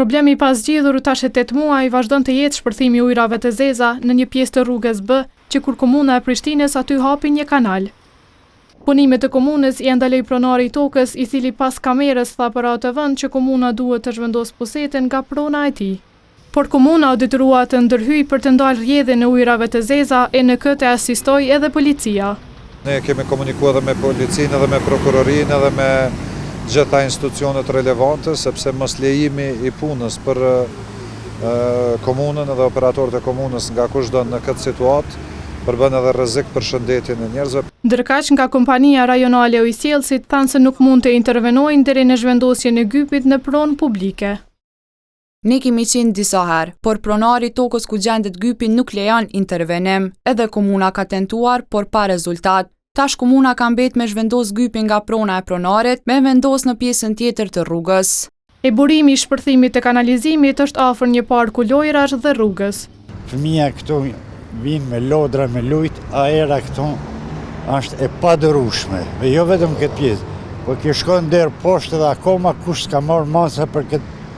Problemi pas zgjidhur tash 8 muaj vazhdon të jetë shpërthimi i ujrave të zeza në një pjesë të rrugës B, që kur komuna e Prishtinës aty hapi një kanal. Punimet e komunës i ndaloi pronari i tokës, i cili pas kamerës tha për atë vend që komuna duhet të zhvendosë pusetën nga prona e tij. Por komuna u detyrua të ndërhyjë për të ndalë rrjedhjen e ujrave të zeza e në këtë asistoi edhe policia. Ne kemi komunikuar edhe me policinë, edhe me prokurorinë, edhe me gjitha institucionet relevante, sepse mos lejimi i punës për komunën edhe operatorët e komunës nga kushdo në këtë situatë përbën edhe rrezik për shëndetin e njerëzve. Ndërkaq nga kompania rajonale ujësjellësit thanë se nuk mund të intervenojnë deri në zhvendosjen e gypit në pronë publike. Ne kemi qenë disa herë, por pronari tokës ku gjendet gypi nuk lejon intervenim, edhe komuna ka tentuar, por pa rezultat. Tash komuna ka mbet me zhvendos gypin nga prona e pronarit, me vendos në pjesën tjetër të rrugës. E burimi i shpërthimit të kanalizimit është afër një parku lojrash dhe rrugës. Fëmija këtu vinë me lodra, me lujt, ajera këtu është e padërushme. E jo vetëm këtë pjesë, po kjo shkon deri poshtë dhe akoma kush s'ka marrë masa për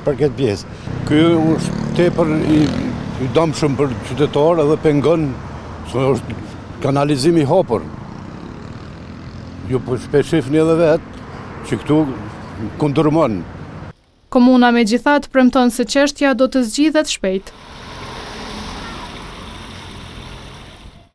këtë pjesë. Ky është tepër i dëmshëm për qytetarë edhe pengon, se është kanalizimi i hapur. Ju po shpeshifni edhe vetë që këtu kundërmon. Komuna megjithatë premton se çështja do të zgjidhet shpejt.